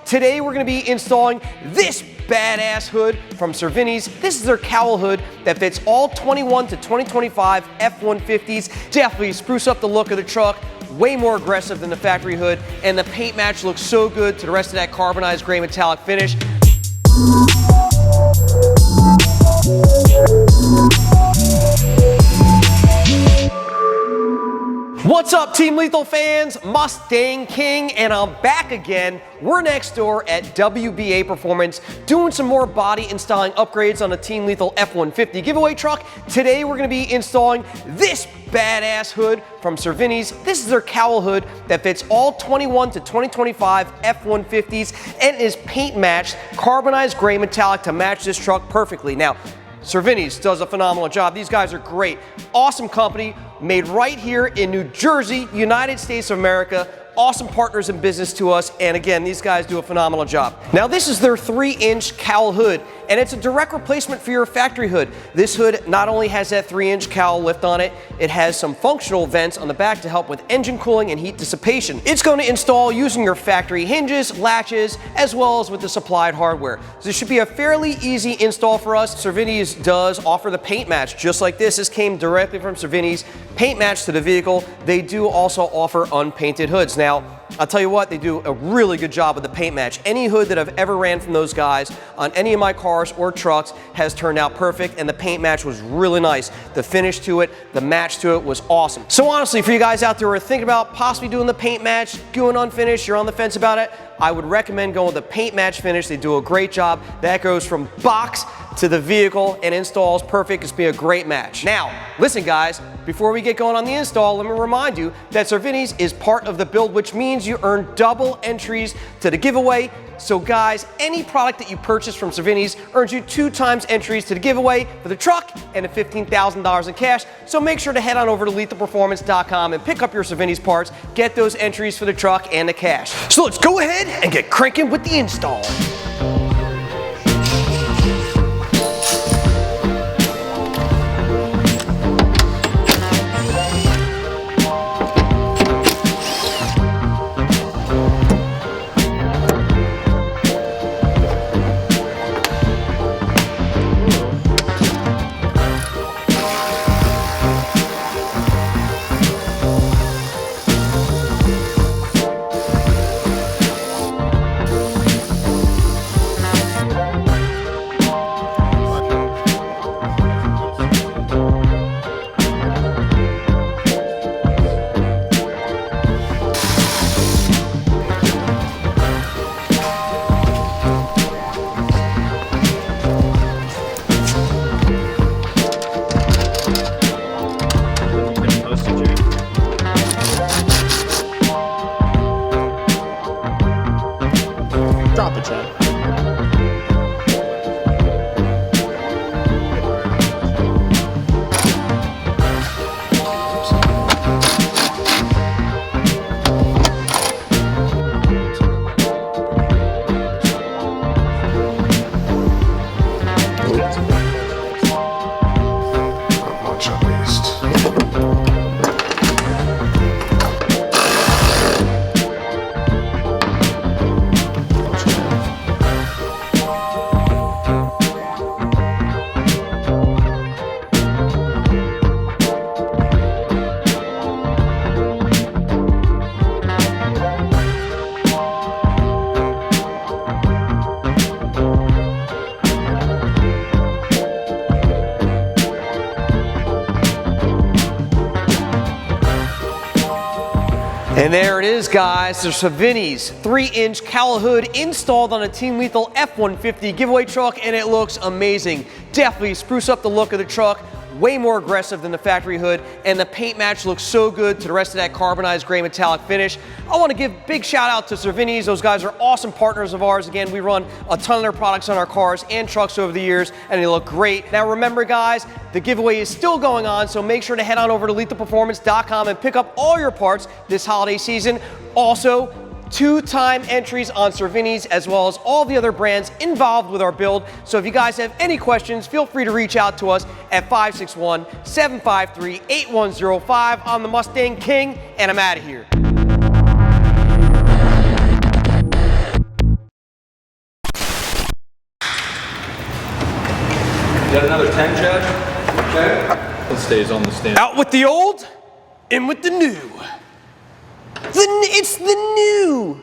Today we're going to be installing this badass hood from Cervinis. This is their cowl hood that fits all 21 to 2025 F-150s. Definitely spruce up the look of the truck. Way more aggressive than the factory hood, and the paint match looks so good to the rest of that carbonized gray metallic finish. What's up, Team Lethal fans? Mustang King, and I'm back again. We're next door at WBA Performance doing some more body and styling upgrades on the Team Lethal F-150 giveaway truck. Today we're going to be installing this badass hood from Cervinis. This is their cowl hood that fits all 21 to 2025 F-150s and is paint matched carbonized gray metallic to match this truck perfectly. Now, Cervinis does a phenomenal job. These guys are great. Awesome company, made right here in New Jersey, United States of America. Awesome partners in business to us, and again, these guys do a phenomenal job. Now, this is their 3-inch cowl hood, and it's a direct replacement for your factory hood. This hood not only has that 3-inch cowl lift on it, it has some functional vents on the back to help with engine cooling and heat dissipation. It's going to install using your factory hinges, latches, as well as with the supplied hardware. So this should be a fairly easy install for us. Cervinis does offer the paint match just like this. This came directly from Cervinis. Paint match to the vehicle. They do also offer unpainted hoods. Now, I'll tell you what, they do a really good job with the paint match. Any hood that I've ever ran from those guys on any of my cars or trucks has turned out perfect, and the paint match was really nice. The finish to it, the match to it was awesome. So honestly, for you guys out there who are thinking about possibly doing the paint match, going unfinished, you're on the fence about it, I would recommend going with the paint match finish. They do a great job. That goes from box to the vehicle and installs perfect. It's been a great match. Now, listen guys, before we get going on the install, let me remind you that Cervinis is part of the build, which means you earn double entries to the giveaway. So guys, any product that you purchase from Cervinis earns you 2 times entries to the giveaway for the truck and $15,000 in cash. So make sure to head on over to lethalperformance.com and pick up your Cervinis parts, get those entries for the truck and the cash. So let's go ahead and get cranking with the install. Drop it, Chad. And there it is, guys. The Cervinis 3-inch cowl hood installed on a Team Lethal F-150 giveaway truck, and it looks amazing. Definitely spruce up the look of the truck. Way more aggressive than the factory hood, and the paint match looks so good to the rest of that carbonized gray metallic finish. I want to give a big shout out to Cervinis. Those guys are awesome partners of ours. Again, we run a ton of their products on our cars and trucks over the years, and they look great. Now remember guys, the giveaway is still going on, so make sure to head on over to lethalperformance.com and pick up all your parts this holiday season. Also, 2-time entries on Cervinis, as well as all the other brands involved with our build. So if you guys have any questions, feel free to reach out to us at 561-753-8105. I'm the Mustang King, and I'm out of here. Got another 10, Chad? Okay. It stays on the stand. Out with the old, in with the new. It's the new